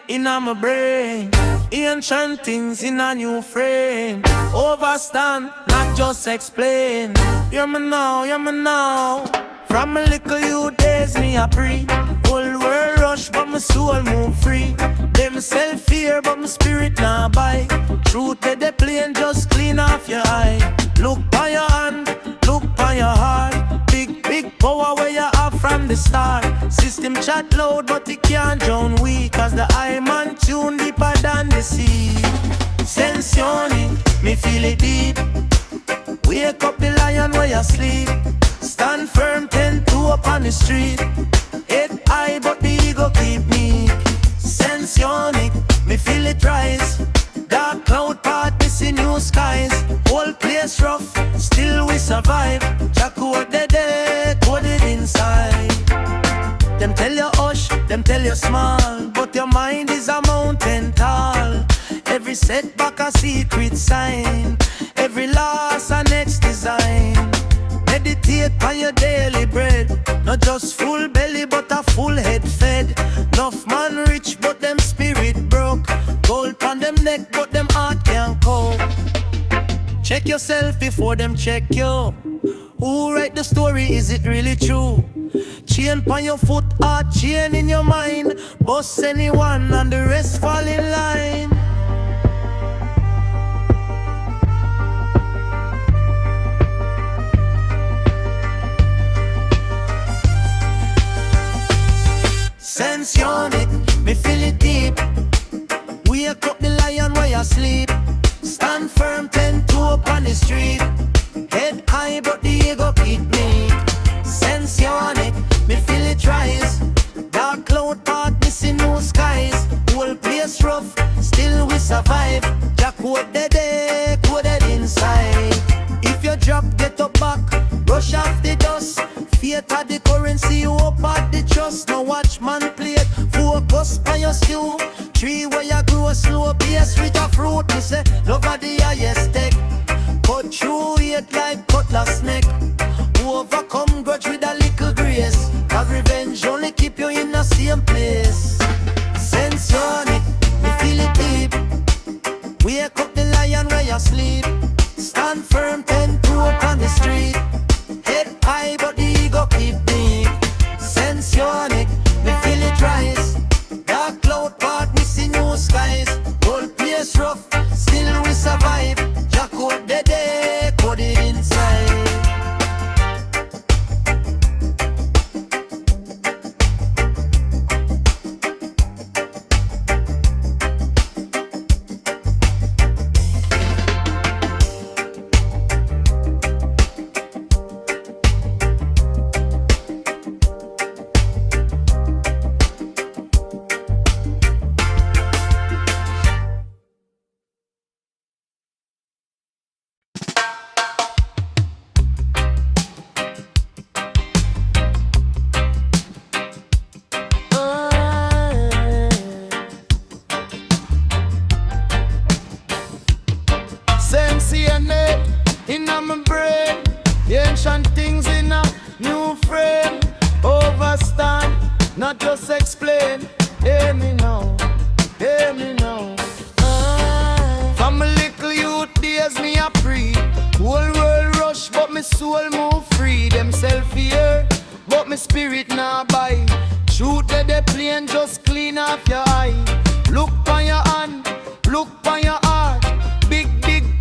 in my brain. Ancient things in a new frame. Overstand, not just explain. Hear me now, hear me now. From a little youth days me a pre. Whole world rush but my soul move free. Them self fear but my spirit nah buy. Truth that they plain, just clean off your eye. Look by your hand, look by your heart. Big power where you have from the start. System chat loud but it can't drown we. Cause the eye man tune deeper than the sea. Sensionic, me feel it deep. Wake up the lion where you sleep. Stand firm, 10-2 up on the street. Head high but the ego keep me. Sensionic, me feel it rise. Dark cloud part, missing new skies. Whole place rough, still we survive. Jack what they dead, coded inside. Them tell you hush, them tell you small, but your mind is a mountain tall. Every setback a secret sign. Every loss a next design. Meditate on your daily bread. Not just full belly but a full head fed. Enough man rich but them spirit broke. Gold on them neck but them heart can't cope. Check yourself before them check you. Who write the story, is it really true? Chain on your foot, heart chain in your mind. Boss anyone and the rest fall in line. Sensionic, me feel it deep. Wake up the lion while you sleep. Stand firm, 10-2 up on the street. Head high but the ego keep me. Sensionic, me feel it rise. Dark cloud part, missing new skies. Whole place rough, still we survive. Jack what they day, coded inside. If you drop, get up back, brush off the dust. Faith at the currency, you up at the trust. No watch man play it, focus on your skill. Tree where you grow slow, pace with a fruit. Me say, love at the highest tech. Cut through it like cutlass neck. Overcome grudge with a little grace. Cause revenge only keep you in the same place. Sensionic, me feel it deep. Wake up the lion where you sleep. Stand firm, 10-2 up on the street. Head high but the ego keep me. Sensionic, me feel it rise. Dark cloud part, missing new skies. Whole place rough, still we survive. Jack out the day, coded inside. In my brain, ancient things in a new frame. Overstand, not just explain. Hear me now, hear me now. From a little youth days me a pre. Whole world rush but me soul move free. Them self fear, but me spirit nah buy. Truth that they plain, just clean off your eye. Look on your hand, look on your heart. Big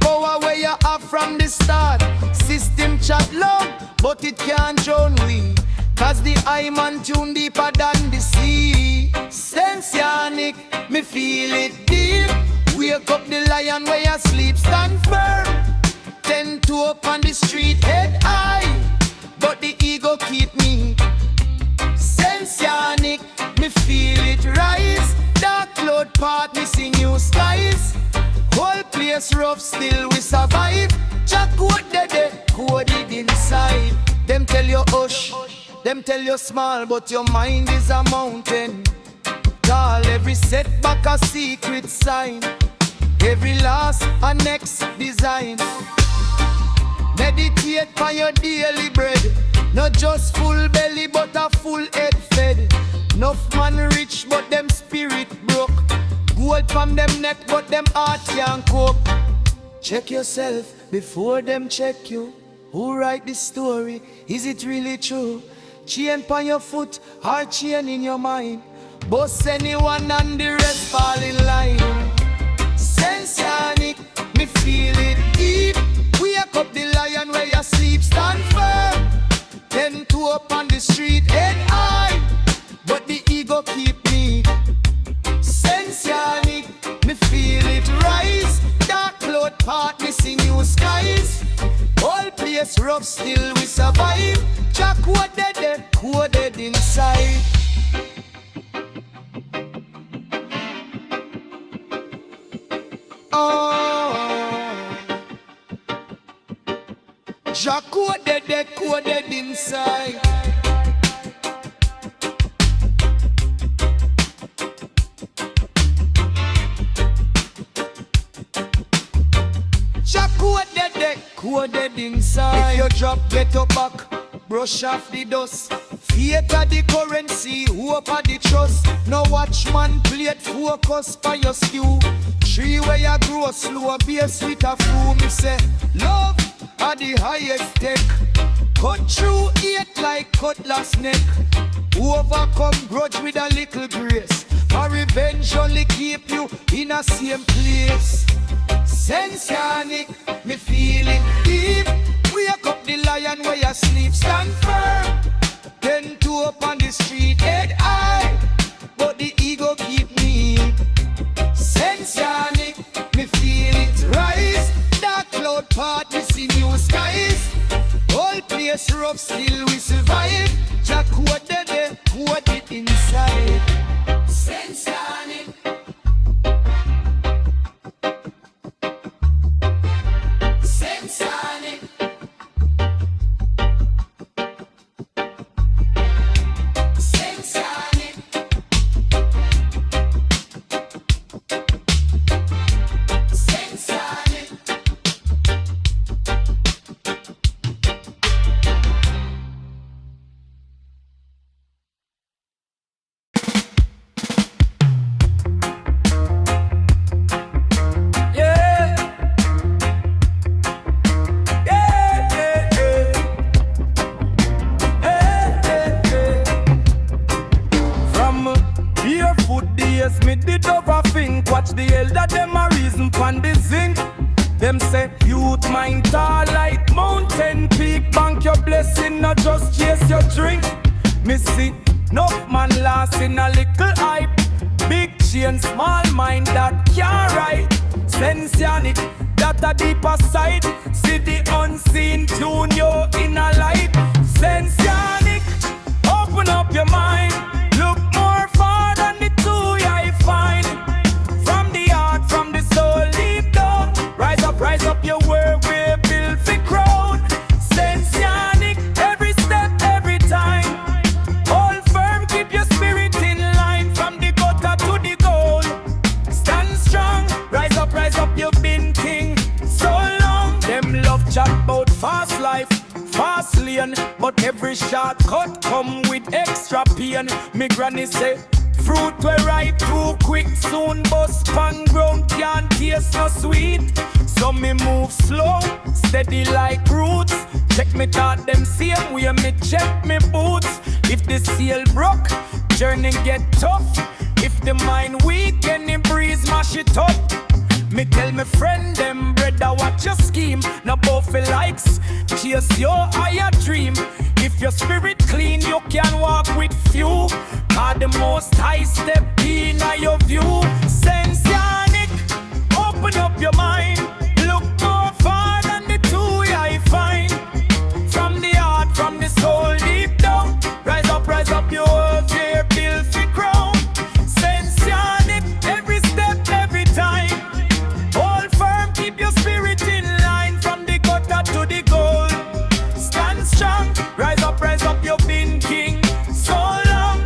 power where you have from the start. System chat long, but it can't drown we. Cause the eye man tune deeper than the sea. Sensionic, me feel it deep. Wake up the lion where you sleep. Stand firm, 10-2 up on the street. Head high, but the ego keep me. Sensionic, me feel it rise. Dark cloud part, missing new skies. Whole place rough, still we survive. Jack what they dead, coded inside. Them tell you hush, them tell you small, but your mind is a mountain. Call every setback a secret sign. Every loss a next design. Meditate on your daily bread. Not just full belly but a full head fed. Enough man rich but them spirit broke. from them neck, but them heart can't cope. Check yourself before them check you. Who write this story? Is it really true? Chain on your foot, or chain in your mind. Boss anyone and the rest fall in line. SENSIONIC, me feel it deep. Wake up the lion where you sleep, stand firm. 10-2 up on the street, head high, but the ego keep me. SENSIONIC, me feel it rise. Dark cloud part, missing new skies. All place rough, still we survive. Jack coded inside. Jack coded inside. Jack coded inside. If you drop, get up back, brush off the dust. Faith of the currency, hope of the trust. No watchman plate, focus for your skew. Tree where you grow slow, be a sweet of food. Me say, love are the highest tech. Cut through it like cutlass neck. Overcome grudge with a little grace. My revenge only keep you in a same place. SENSIONIC, me feel it deep. Wake up the lion where you sleep, stand firm. 10-2 up on the street, head high, but the ego keep me. SENSIONIC, me feel it rise. Dark cloud part, we see new skies. All place rough, still we survive. Jack coded it inside. SENSIONIC. SENSIONIC. Me did overthink. Watch the elder them a reason pon the zinc. Them say youth mind tall like mountain peak. Bank your blessing, not just chase your drink. Me see enough man lost in a little hype. Big chain, small mind that can't write. SENSIONIC, that a deeper side. See the unseen tune you in a light. SENSIONIC, open up your mind. Look more far than the two I find. From the heart, from the soul, deep down. Rise up your work, we build the crown. SENSIONIC, every step, every time. Hold firm, keep your spirit in line. From the gutter to the goal. Stand strong, rise up, you've been king so long. Them love chat about fast life, fast lane, but every shortcut come with extra pain. Me granny say, fruit we ripe too quick, soon bust pan ground, can't taste so sweet. So me move slow, steady like roots. Check me thought them same way me check me boots. If the seal broke, journey get tough. If the mind weak, any breeze mash it up. Me tell me friend them, brother, watch your scheme. No both likes, chase your higher dream. If your spirit clean, you can walk with few. Cause the most high step in your view. SENSIONIC, open up your mind. Look more far than the two I find. From the heart, from the soul, deep down. Rise up your world, here, build the crown. SENSIONIc, every step, every time. Hold firm, keep your spirit in line. From the gutter to the goal. Stand strong, rise up, you've been king so long.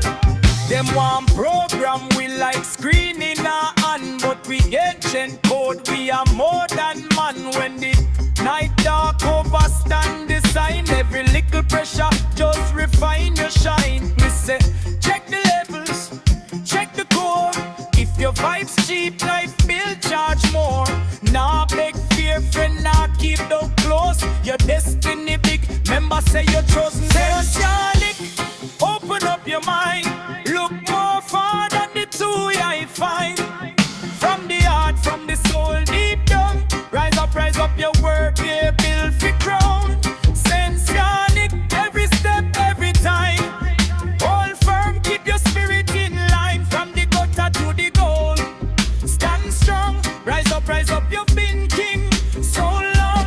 Them one program we like screen in our hand, but we ancient code, we are more than man. When the night dark overstand the sign, every little pressure just refine your shine. We say, check the levels, check the core. If If your vibes cheap, life bill charge more. Nah beg fear, friend, nah keep no close. Your destiny big, member say you're chosen. Sensionic, open up your mind. Look more far than the two I find. From the heart, from the soul, deep down. Rise up your work, yeah, build for crown. Sensionic, every step, every time. Hold firm, keep your spirit in line. From the gutter to the goal. Stand strong, rise up, you've been king so long.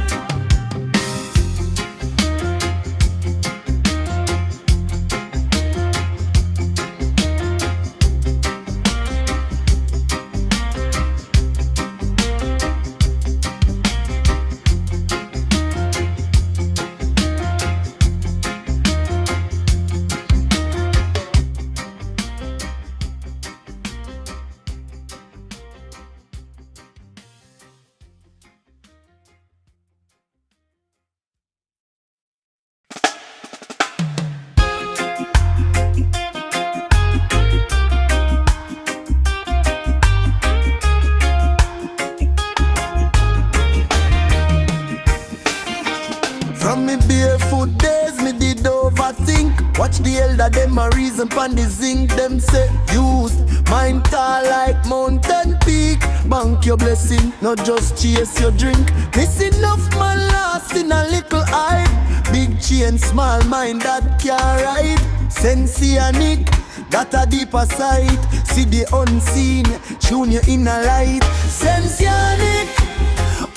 From me barefoot days, me did overthink. Watch the elder, them a reason pan the zinc. Them say, use mind tall like mountain peak. Bank your blessing, not just chase your drink. Missing enough man lost in a little hype. Big chain, small mind that can ride. Sensionic, got a deeper sight. See the unseen, tune you in a light. Sensionic,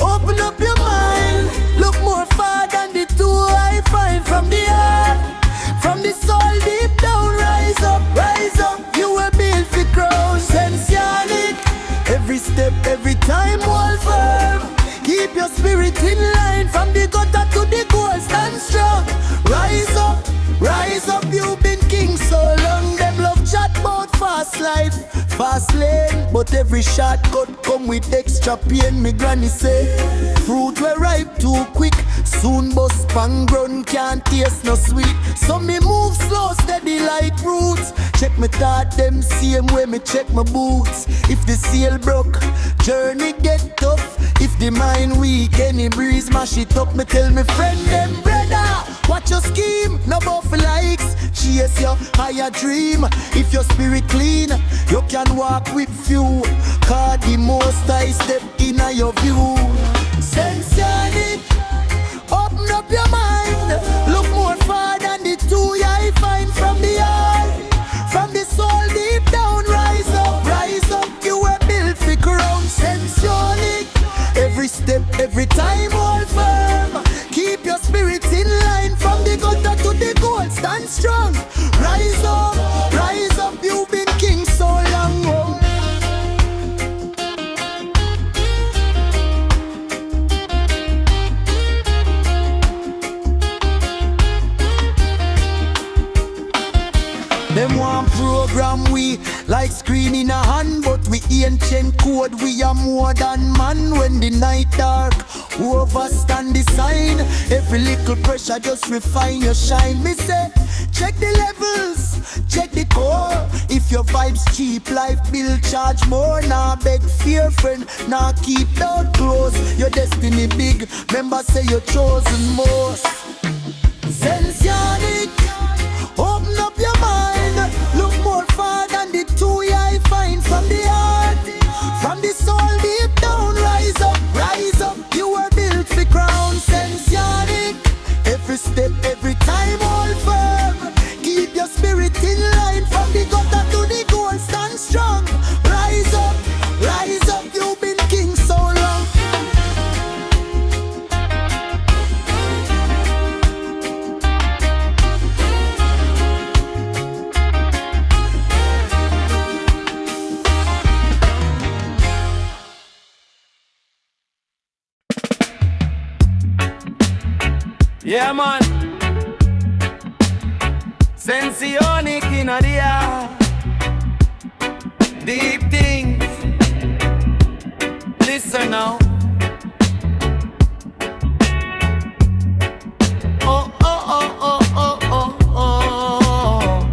open up your mind. Look more far than the two I find. From the heart, from the soul deep down. Rise up, you will build for crown. Sensionic, every step, every time, hold firm. Keep your spirit in line. From the gutter to the goal, stand strong. Rise up, you've been king so long. Them love chat about fast life, fast lane. But every shortcut come with extra pain. Me granny say, fruit will ripe too quick. Soon bust pang ground, can't taste no sweet. So me move slow, steady like roots. Check me thought them same way me check my boots. If the seal broke, journey get tough. If the mind weak, any breeze mash it up. Me tell me friend them, brother, watch your scheme, no buff likes. Chase your higher dream. If your spirit clean, you can walk with few. Cause the most I step in your view. Sensionic, open up your mind. Look more far than the two I find. From the heart, from the soul deep down. Rise up, you were built for crown. Sensionic, every step, every time, hold firm. Keep your spirit in line. From the gutter to the goal, stand strong. Rise up, you've been king so long. Oh. Them want program we like screen in a hand, but we ancient code, we are more than man. When the night dark, who overstand the sign? Every little pressure just refine your shine. Me say, check the levels, check the core. If your vibes cheap, life bill charge more. Nah beg fear, friend, nah keep down close. Your destiny big, member say you're chosen most. Sensionic, open up your mind. Look more far than the two I find. From the heart, from the soul deep down. Rise up, you were built for crown. Sensionic, every step, every time, hold firm. Keep your spirit in line. From the gutter to the goal, stand strong. Rise up, you've been king so long. Yeah, man. Sensionic in a dia. Deep things. Listen now. Oh, oh, oh, oh, oh, oh, oh.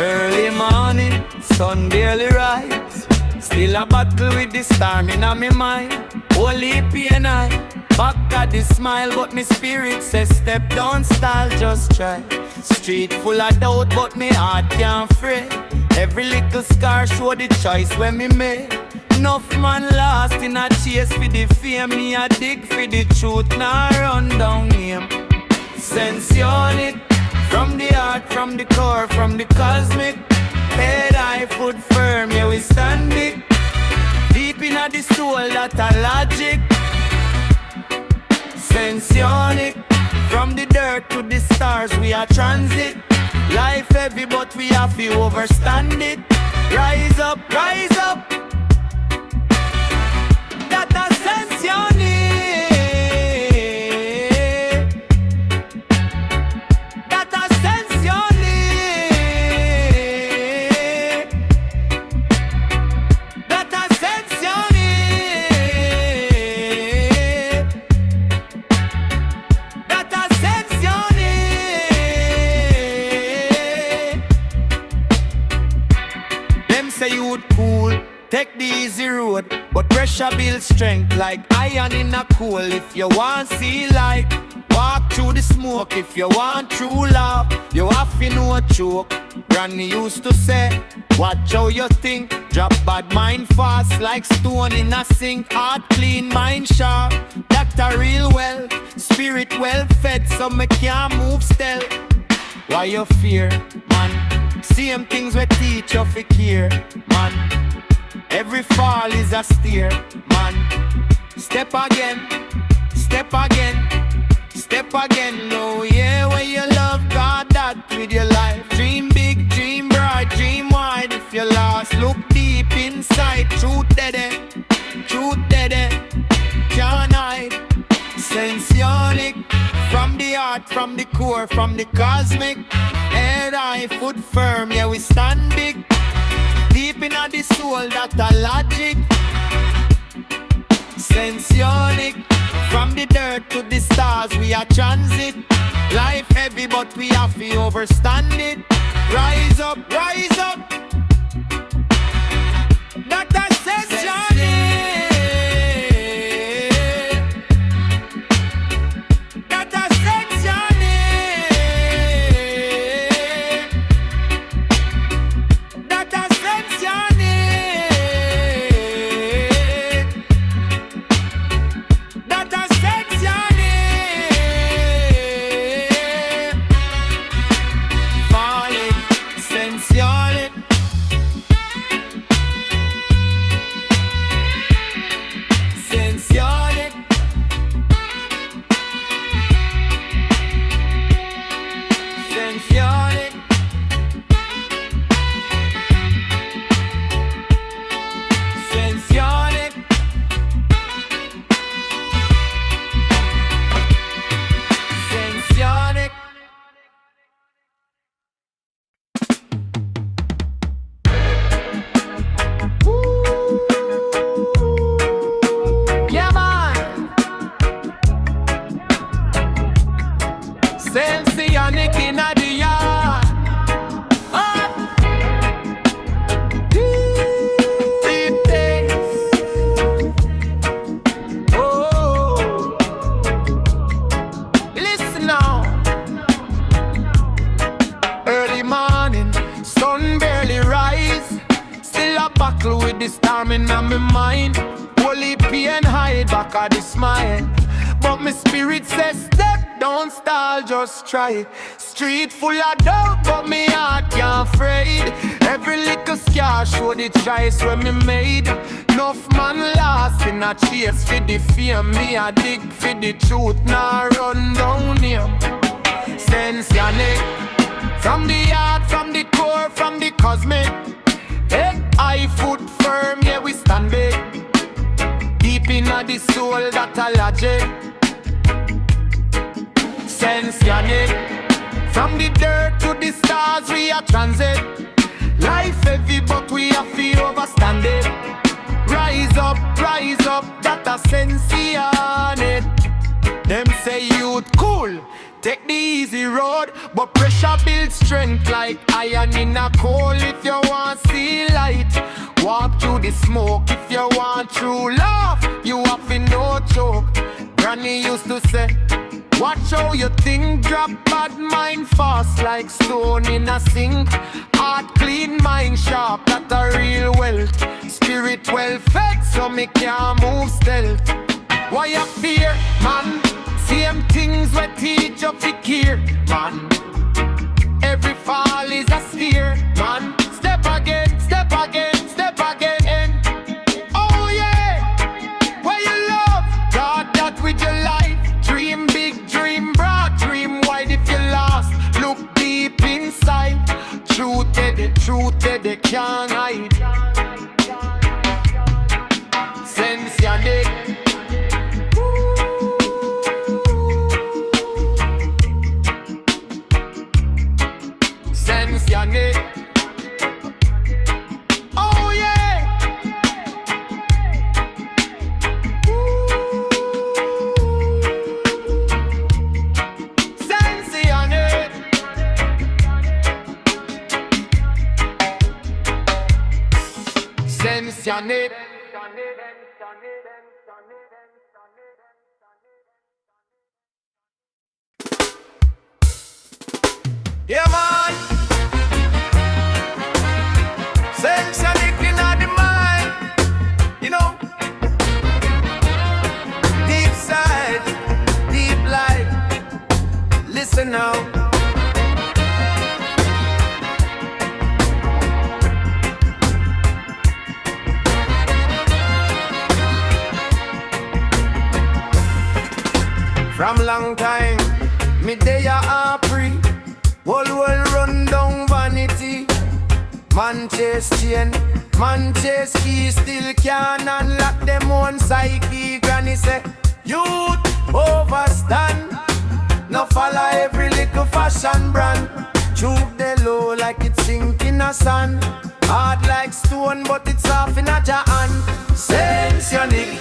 Early morning, sun barely rise. Still a battle with the storm in my mind. Holy pain I back at the smile, but me spirit says step down, style, just try. Street full of doubt, but me heart can't fret. Every little scar show the choice when me made. Enough man lost in a chase for the fame. Me a dig for the truth, now run down him. SENSIONIC, from the heart, from the core, from the cosmic. Head high, foot firm, yeah we stand it. Deep in the soul, that a logic. SENSIONIC, from the dirt to the stars, we are transit. Life heavy, but we have to overstand it. Rise up, rise up. That a SENSIONIC. Take the easy road, but pressure builds strength like iron in a coal. If you want see light, walk through the smoke. If you want true love, you have to know a choke. Granny used to say, watch how you think. Drop bad mind fast like stone in a sink. Heart clean, mind sharp. Doctor real well, spirit well fed, so me can't move stealth. Why you fear, man? Same things we teach you fi care, man. Every fall is a steer, man. Step again, step again, step again. No, yeah, when you love God, that with your life. Dream big, dream bright, dream wide. If you're lost, look deep inside. Truth dead end, can't hide. SENSIONIC, from the heart, from the core, from the cosmic. Head high, foot firm, yeah we stand big. Deep in the soul, that a logic. SENSIONIC, from the dirt to the stars, we are transit. Life heavy, but we have to overstand it. Rise up, rise up. That a SENSIONIC. That a SENSIONIC. That a SENSIONIC. That a SENSIONIC. Falling, SENSIONIC. SENSIONIC. SENSIONIC. SENSIONIC. SENSIONIc. Yeah, man. SENSIONIC in the yard. Deep days. Oh, listen now. Early morning, sun barely rise. Still a battle with the storm in my mind. Holy pain hide back at the smile, but my spirit says step, don't stall, just try. Street full of doubt, but me heart can't afraid. Every little scar show the choice when me made. Enough man lost in a chase for the fame. Me a dig for the truth, now run down him. SENSIONIC, from the heart, from the core, from the cosmic. Head high, foot firm, yeah we stand big. Deep in the soul, that a logic. SENSIONIC, from the dirt to the stars, we are transit. Life heavy, but we have to overstand it. Rise up, that a SENSIONIC. Them say youth cool, Take the easy road, but pressure builds strength like iron in a coal. If you want see light, walk through the smoke. If you want true love, you have to no joke. Granny used to say, watch how you think, drop bad mind fast like stone in a sink. Heart clean, mind sharp, that a real wealth. Spirit well fed, so me can't move stealth. Why you fear, man? Same things we teach up the care, man. Every fall is a steer, man. Step again, step again, step again. Oh yeah, where you love, God that with your life. Dream big, dream broad, dream wide if you lost. Look deep inside. Truth they can't hide. SENSIONIC. SENSIONIC. Oh yeah. SENSIONIC. SENSIONIC. Yeah man, SENSIONIC in the mind, you know. Deep side, deep light. Listen now. From long time, me day a pre. Whole world run down vanity. Man chase chain, man chase key. Still can't unlock them own psyche. Granny say, youth overstand. No follow every little fashion brand. Choke the low like it's sink in a sand. Hard like stone but it's soft in a jar hand. SENSIONIC.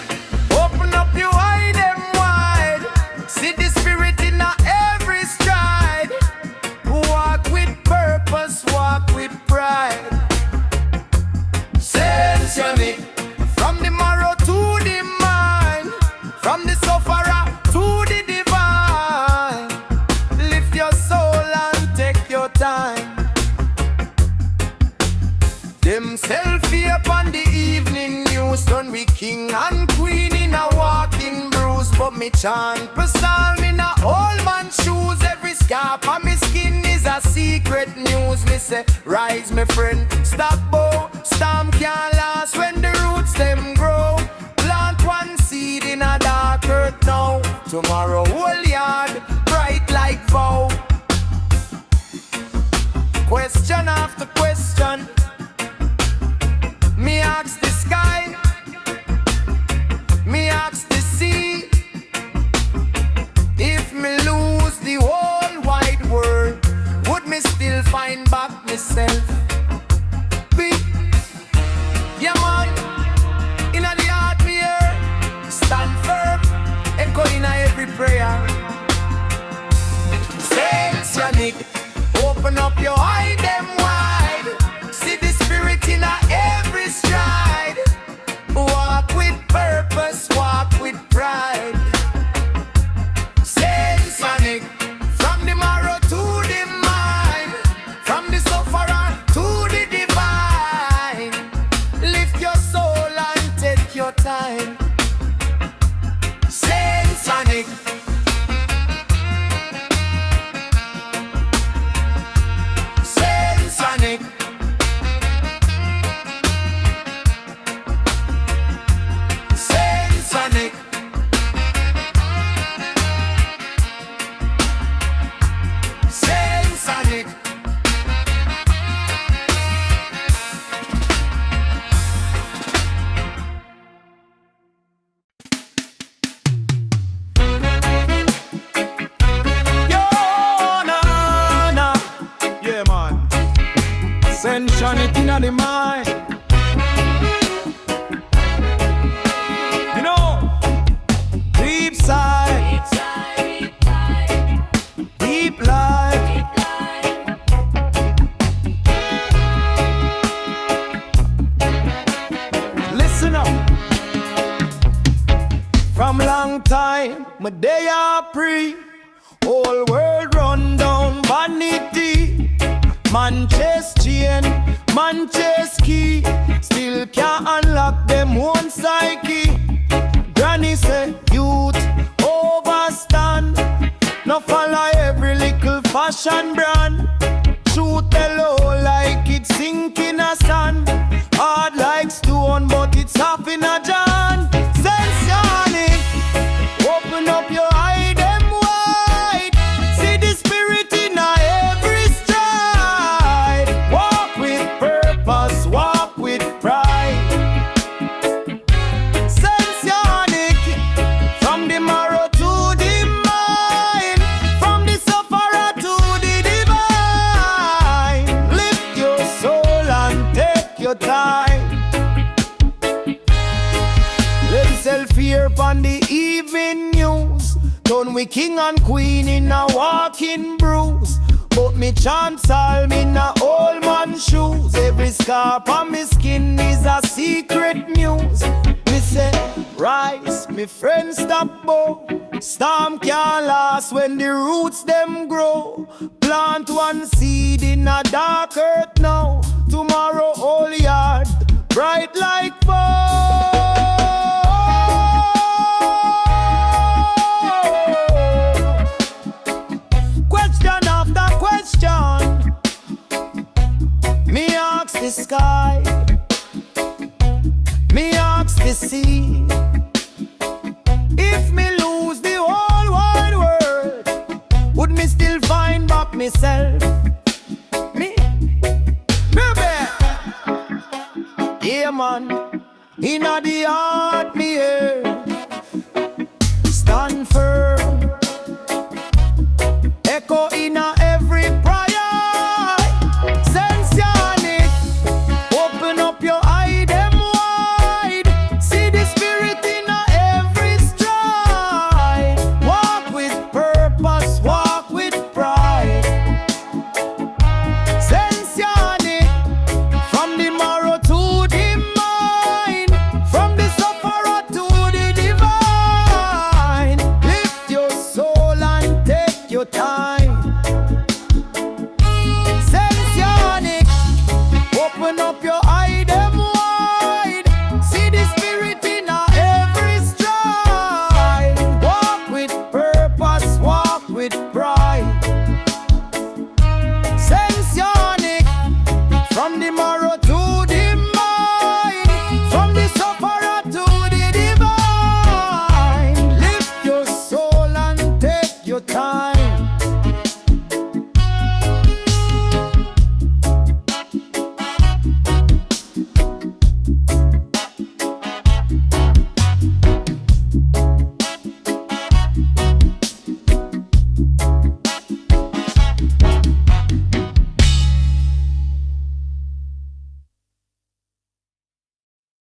Open up your eye them wide. See the spirit in a every stride. Walk with purpose, walk with pride. SENSIONIC. From the marrow to the mind, from the sufferer to the divine. Lift your soul and take your time. Them selfie up on the evening news, done we king and queen in a walking bruise. But me chant per psalm in a old man's shoes. Every scarf on me skin is a secret news. Me say, rise my friend, stop bow. Storm can't last when the roots them grow. Plant one seed in a dark earth now. Tomorrow whole yard bright like vow. Question after question, me ask the sky, me ask the sea. If me lose the whole wide world, would me still find back myself? Be, yeah man, in the heart me here, stand firm, echo in every prayer. SENSIONIC. Open up your eye them wide. See the spirit in every stride. Walk with purpose, walk with pride. SENSIONIC. From the marrow to the mind, from the sufferer to the divine. Lift your soul and take your time. SENSIONIC. SENSIONIC. SENSIONIC. SENSIONIC. Yo, na. Yeah, man. SENSIONIC in the mind. You know, deep side. time, my day are pre. Whole world run down vanity. Man chase chain, man chase key. Still can't unlock them one psyche. Granny say youth overstand. No follow every little fashion brand. Truth hello like it's sinking a sand. Hard like stone but it's half in a jam. Sensionic, open up your eye them wide. See the spirit in every stride. Walk with purpose, walk with pride. Sensionic, from the marrow to the mind, from the sufferer to the divine. Lift your soul and take your time. Let's sell fear upon the evening news. Turn we king and queen in a walking bruise. But me chant psalm in a old man's shoes. Every scar on me skin is a secret news. Me say, rise, me friend stop bow. Storm can't last when the roots them grow. Plant one seed in a dark earth now. Tomorrow whole yard bright like fall. Question after question, me ask the sky, me ask the sea. If me lose the whole wide world, would me still find back myself? Me, baby. Yeah man, inna the heart me here. Stand firm